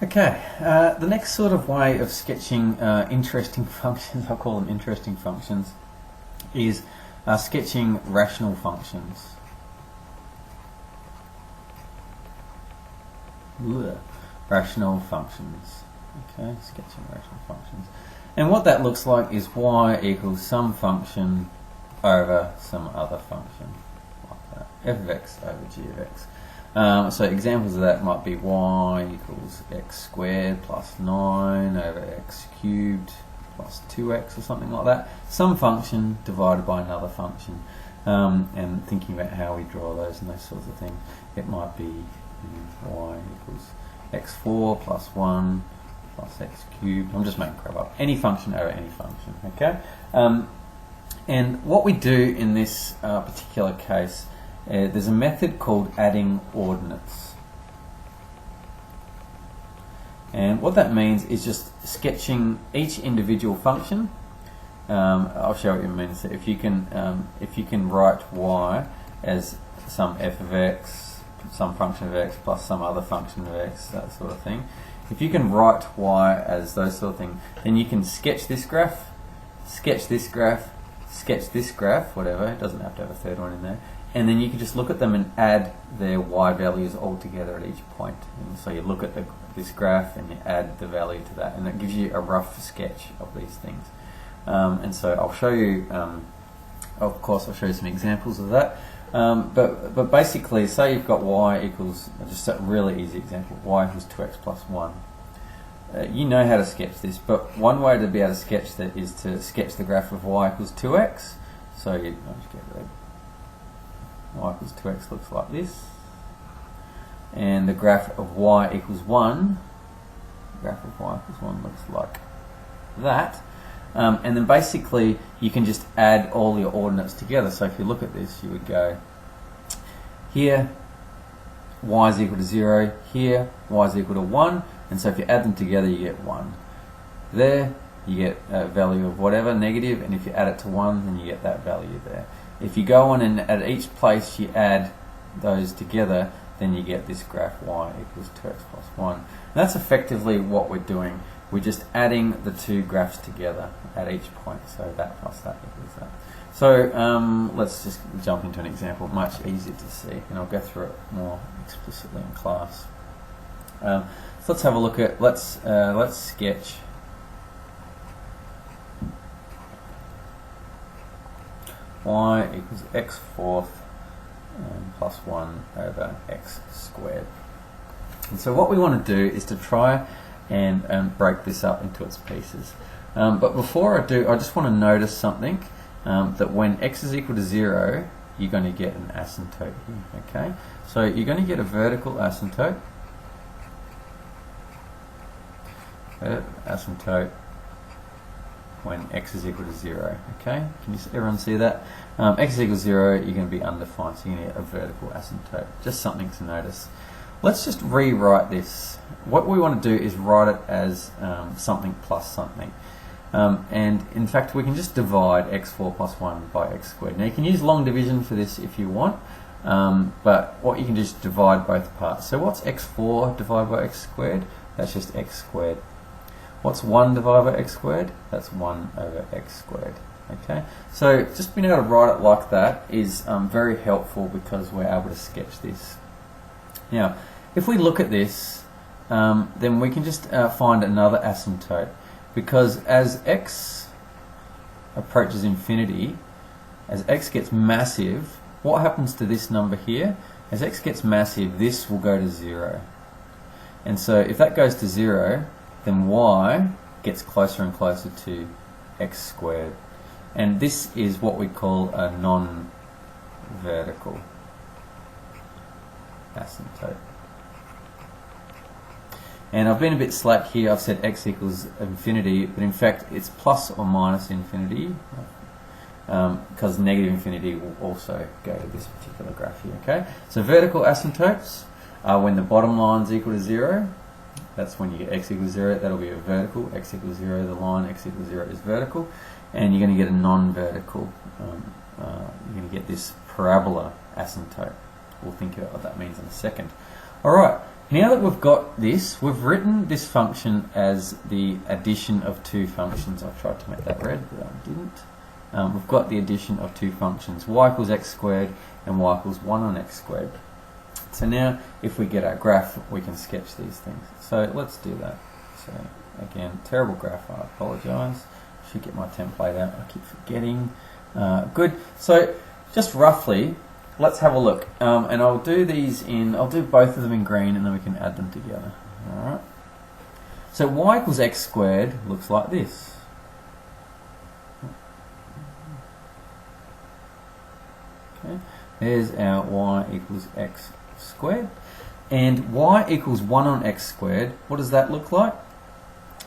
Okay, the next sort of way of sketching interesting functions, I'll call them interesting functions, is sketching rational functions. Rational functions. Okay, sketching rational functions. And what that looks like is y equals some function over some other function, like that. F of x over g of x. So examples of that might be y equals x squared plus 9 over x cubed plus 2x or something like that. Some function divided by another function. And thinking about how we draw those and those sorts of things, it might be y equals x4 plus 1 plus x cubed. I'm just making crap up. Any function over any function, okay? And what we do in this particular case, there's a method called adding ordinates. And what that means is just sketching each individual function. I'll show what it means. If you can write y as some f of x, some function of x plus some other function of x, that sort of thing. If you can write y as those sort of things, then you can sketch this graph, sketch this graph, sketch this graph, whatever. It doesn't have to have a third one in there. And then you can just look at them and add their y values all together at each point. And so you look at this graph and you add the value to that, and it gives you a rough sketch of these things. And so I'll show you, of course I'll show you some examples of that. But basically, say you've got y equals, just a really easy example, y equals 2x plus 1. You know how to sketch this, but one way to be able to sketch that is to sketch the graph of y equals 2x. So I'll just get rid of y equals 2x looks like this, and the graph of y equals 1, looks like that. And then basically you can just add all your ordinates together. So if you look at this, you would go here y is equal to 0, here y is equal to 1, and so if you add them together you get 1. There you get a value of whatever, negative, and if you add it to 1 then you get that value there. If you go on and at each place you add those together, then you get this graph y equals 2x plus 1. And that's effectively what we're doing. We're just adding the two graphs together at each point. So that plus that equals that. So let's just jump into an example, much easier to see, and I'll go through it more explicitly in class. So let's have a look at, let's sketch y equals x fourth plus 1 over x squared. And so what we want to do is to try and break this up into its pieces. But before I do, I just want to notice something, that when x is equal to 0, you're going to get an asymptote here, okay? So you're going to get a vertical asymptote, when x is equal to 0, okay? Can everyone see that? X is equal to 0, you're going to be undefined, so you're going to get a vertical asymptote. Just something to notice. Let's just rewrite this. What we want to do is write it as something plus something. And in fact, we can just divide x4 plus 1 by x squared. Now you can use long division for this if you want, but what you can just divide both parts. So what's x4 divided by x squared? That's just x squared. What's 1 divided by x squared? That's 1 over x squared. Okay, so just being able to write it like that is very helpful because we're able to sketch this. Now, if we look at this, then we can just find another asymptote, because as x approaches infinity, as x gets massive, what happens to this number here? As x gets massive, this will go to 0. And so if that goes to 0, then y gets closer and closer to x squared. And this is what we call a non-vertical asymptote. And I've been a bit slack here. I've said x equals infinity, but in fact it's plus or minus infinity, because negative infinity will also go to this particular graph here. Okay, so vertical asymptotes are when the bottom line is equal to 0. That's when you get x equals 0. That'll be a vertical. X equals 0. The line x equals 0 is vertical, and you're going to get a non-vertical. You're going to get this parabola asymptote. We'll think about what that means in a second. All right. Now that we've got this, we've written this function as the addition of two functions. I tried to make that red, but I didn't. We've got the addition of two functions, y equals x squared and y equals 1 on x squared. So now, if we get our graph, we can sketch these things. So let's do that. So again, terrible graph, I apologise. Should get my template out, I keep forgetting. Good. So just roughly, let's have a look. And I'll do I'll do both of them in green and then we can add them together. Alright. So y equals x squared looks like this. Okay. There's our y equals x squared. And y equals 1 on x squared, what does that look like?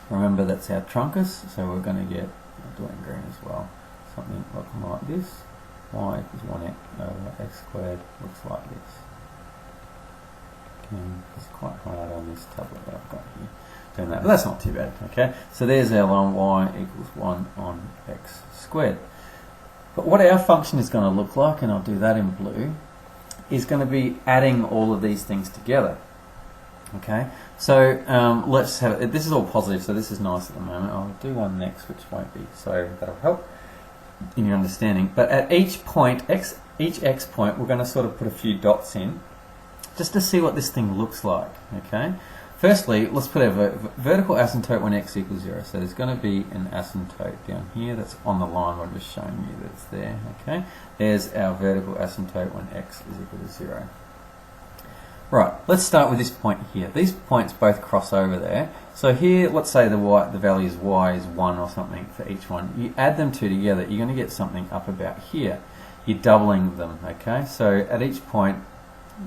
Remember, that's our truncus, so we're going to get, I'll do it in green as well, something looking like this. Y equals 1 over x squared looks like this. Okay, it's quite hard on this tablet that I've got here doing that, but that's not too bad. Okay, so there's our line y equals 1 on x squared. But what our function is going to look like, and I'll do that in blue, is going to be adding all of these things together. Okay, so let's have it. This is all positive, so this is nice at the moment. I'll do one next, which won't be, so that'll help in your understanding. But at each point, each x point, we're going to sort of put a few dots in, just to see what this thing looks like. Okay. Firstly, let's put a vertical asymptote when x equals 0. So there's going to be an asymptote down here that's on the line what I'm just showing you that's there. Okay. There's our vertical asymptote when x is equal to 0. Right, let's start with this point here. These points both cross over there. So here, let's say the value is y is 1 or something for each one. You add them two together, you're going to get something up about here. You're doubling them, okay? So at each point,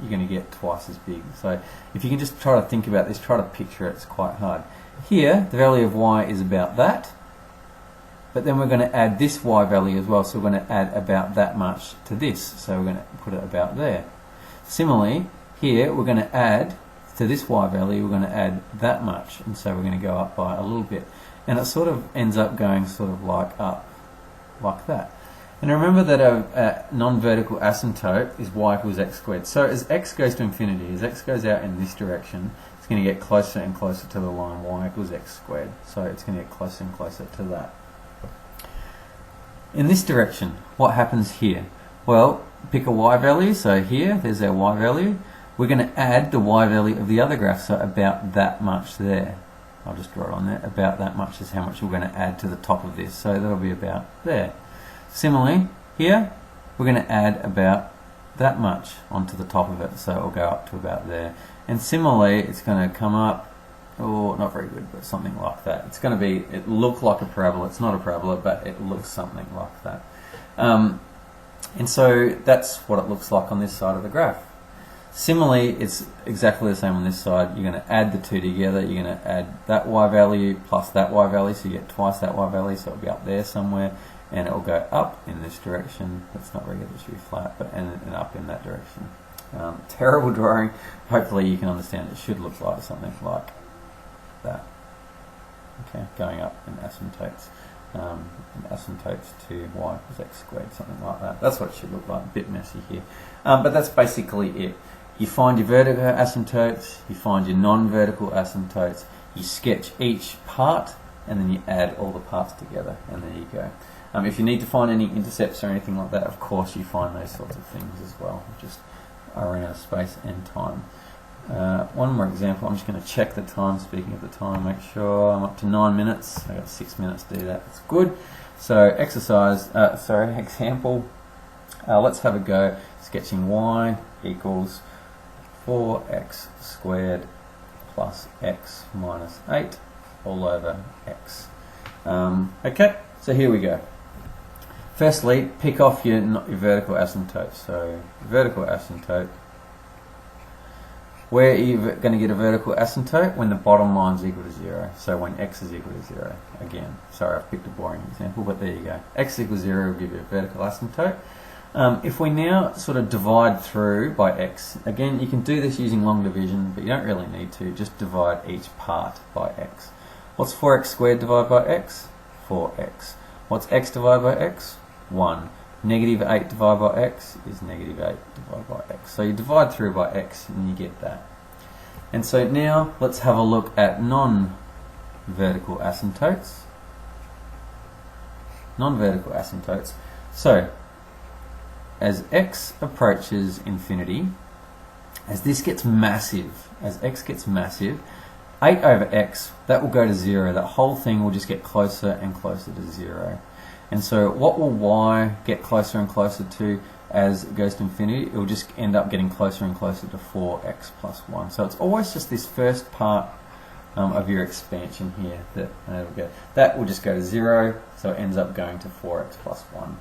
you're going to get twice as big. So if you can just try to think about this, try to picture it, it's quite hard. Here, the value of y is about that, but then we're going to add this y value as well, so we're going to add about that much to this. So we're going to put it about there. Similarly, here we're going to add to this y value, we're going to add that much, and so we're going to go up by a little bit. And it sort of ends up going sort of like up, like that. And remember that a non-vertical asymptote is y equals x squared. So as x goes to infinity, as x goes out in this direction, it's going to get closer and closer to the line y equals x squared. So it's going to get closer and closer to that. In this direction, what happens here? Well, pick a y value. So here, there's our y value. We're going to add the y value of the other graph, so about that much there. I'll just draw it on there. About that much is how much we're going to add to the top of this. So that'll be about there. Similarly, here, we're going to add about that much onto the top of it, so it'll go up to about there. And similarly, it's going to come up, oh, not very good, but something like that. It's going to be, it looks like a parabola. It's not a parabola, but it looks something like that. And so that's what it looks like on this side of the graph. Similarly, it's exactly the same on this side. You're going to add the two together. You're going to add that y value plus that y value, so you get twice that y value, so it'll be up there somewhere. And it will go up in this direction. That's not very good, it should be flat, but and up in that direction. Terrible drawing. Hopefully you can understand it should look like something like that. Okay, going up in asymptotes. Asymptotes to y equals x squared, something like that. That's what it should look like. A bit messy here. But that's basically it. You find your vertical asymptotes, you find your non-vertical asymptotes, you sketch each part, and then you add all the parts together, and there you go. If you need to find any intercepts or anything like that, of course you find those sorts of things as well, just around space and time. One more example, I'm just going to check the time, speaking of the time, make sure I'm up to 9 minutes. I've got 6 minutes to do that, that's good. So example, let's have a go sketching y equals 4x squared plus x minus 8 all over x. Okay, so here we go. Firstly, pick off your vertical asymptote. So, vertical asymptote. Where are you going to get a vertical asymptote? When the bottom line is equal to 0. So when x is equal to 0. Again, sorry I've picked a boring example, but there you go. X equals 0 will give you a vertical asymptote. If we now sort of divide through by x, again you can do this using long division, but you don't really need to. Just divide each part by x. What's 4x squared divided by x? 4x. What's x divided by x? 1. Negative 8 divided by x is negative 8 divided by x. So you divide through by x and you get that. And so now let's have a look at non-vertical asymptotes. Non-vertical asymptotes. So as x approaches infinity, as this gets massive, as x gets massive, 8 over x, that will go to 0. That whole thing will just get closer and closer to 0. And so what will y get closer and closer to as it goes to infinity? It will just end up getting closer and closer to 4x plus 1. So it's always just this first part of your expansion here that will just go to 0, so it ends up going to 4x plus 1.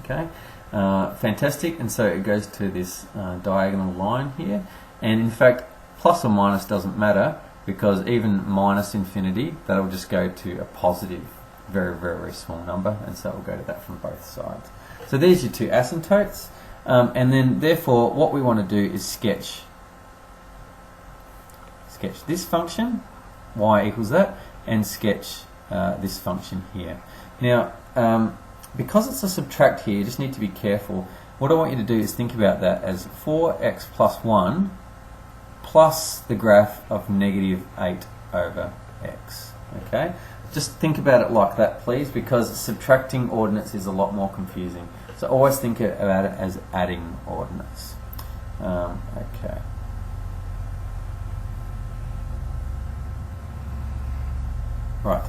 Okay, fantastic. And so it goes to this diagonal line here, and in fact plus or minus doesn't matter, because even minus infinity, that will just go to a positive, very, very, very small number, and so it will go to that from both sides. So there's your two asymptotes, and then therefore what we want to do is sketch this function, y equals that, and sketch this function here. Now, because it's a subtract here, you just need to be careful. What I want you to do is think about that as 4x plus 1 plus the graph of negative 8 over x. Okay? Just think about it like that, please, because subtracting ordinates is a lot more confusing. So always think about it as adding ordinates. Okay. Right,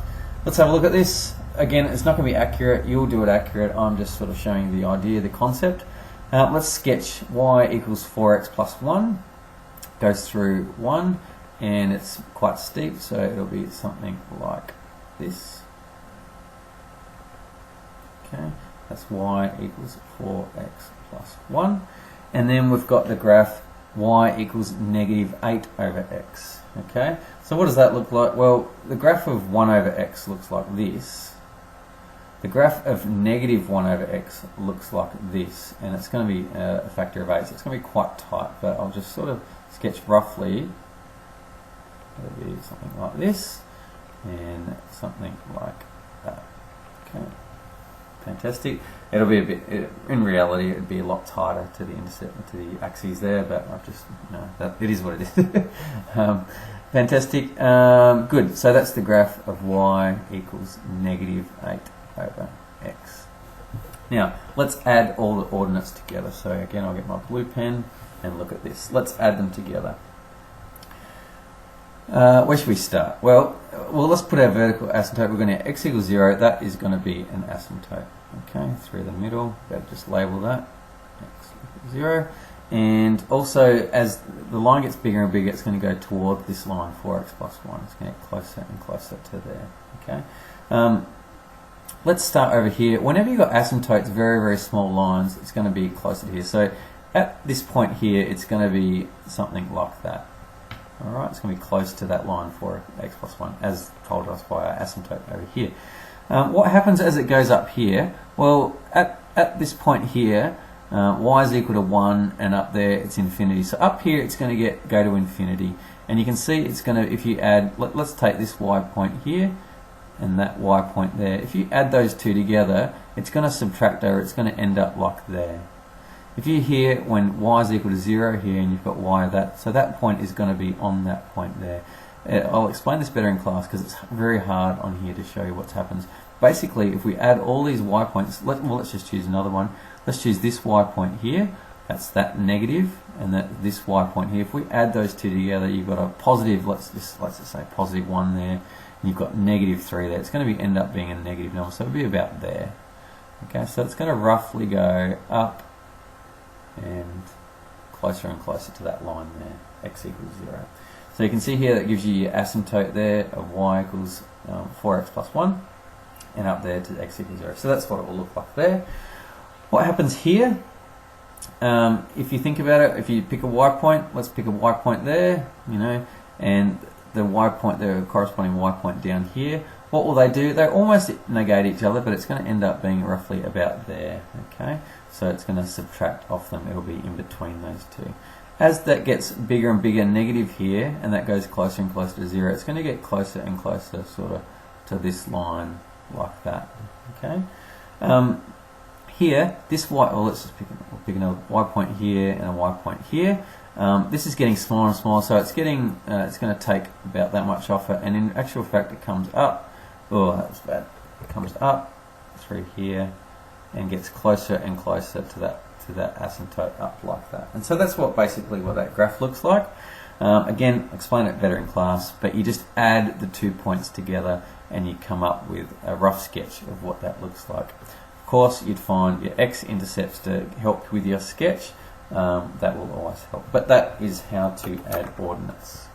let's have a look at this. Again, it's not going to be accurate. You'll do it accurate. I'm just sort of showing you the idea, the concept. Let's sketch y equals 4x plus 1. Goes through 1, and it's quite steep, so it'll be something like this. Okay, that's y equals 4x plus 1. And then we've got the graph y equals negative 8 over x. Okay, so what does that look like? Well, the graph of 1 over x looks like this. The graph of negative 1 over x looks like this, and it's going to be a factor of 8, so it's going to be quite tight, but I'll just sort of sketch roughly. It'll be something like this, and something like that. Okay, fantastic. It'll be a bit, in reality, it'd be a lot tighter to the intercept, to the axes there, but I've just, that it is what it is. Fantastic. Good. So that's the graph of y equals negative 8 over x. Now, let's add all the ordinates together. So again, I'll get my blue pen and look at this. Let's add them together. Where should we start? Well, let's put our vertical asymptote. We're going to x equals 0. That is going to be an asymptote. Okay, through the middle. Better just label that x equals 0. And also, as the line gets bigger and bigger, it's going to go toward this line, 4x plus 1. It's going to get closer and closer to there. Okay. Let's start over here. Whenever you've got asymptotes, very, very small lines, it's going to be closer to here. So at this point here, it's going to be something like that. Alright, it's going to be close to that line for x plus 1, as told us by our asymptote over here. What happens as it goes up here? Well, at this point here, y is equal to 1, and up there it's infinity. So up here it's going to go to infinity. And you can see it's going to, if you add, let's take this y point here, and that y point there. If you add those two together, it's going to subtract over, it's going to end up like there. If you here, when y is equal to 0 here, and you've got y that, so that point is going to be on that point there. I'll explain this better in class because it's very hard on here to show you what happens. Basically, if we add all these y points, let's just choose another one. Let's choose this y point here, that's that negative, and this y point here. If we add those two together, you've got a positive, let's just say positive 1 there, and you've got negative 3 there. It's going to end up being a negative number, so it'll be about there. Okay, so it's going to roughly go up and closer to that line there, x equals 0. So you can see here that gives you your asymptote there of y equals 4x plus 1, and up there to x equals 0. So that's what it will look like there. What happens here, if you think about it, if you pick a y point, let's pick a y point there, and the y point there, a corresponding y point down here. What will they do? They almost negate each other, but it's going to end up being roughly about there. Okay, so it's going to subtract off them. It'll be in between those two. As that gets bigger and bigger, negative here, and that goes closer and closer to 0, it's going to get closer and closer, sort of, to this line like that. Okay. Here, this y, well, let's just pick another y point here and a y point here. This is getting smaller and smaller, so it's getting it's going to take about that much off it, and in actual fact it comes up. Oh, that was bad. It comes up through here and gets closer and closer to that asymptote up like that. And so that's basically what that graph looks like. Again, explain it better in class, but you just add the 2 points together and you come up with a rough sketch of what that looks like. Of course, you'd find your x-intercepts to help with your sketch. That will always help. But that is how to add ordinates.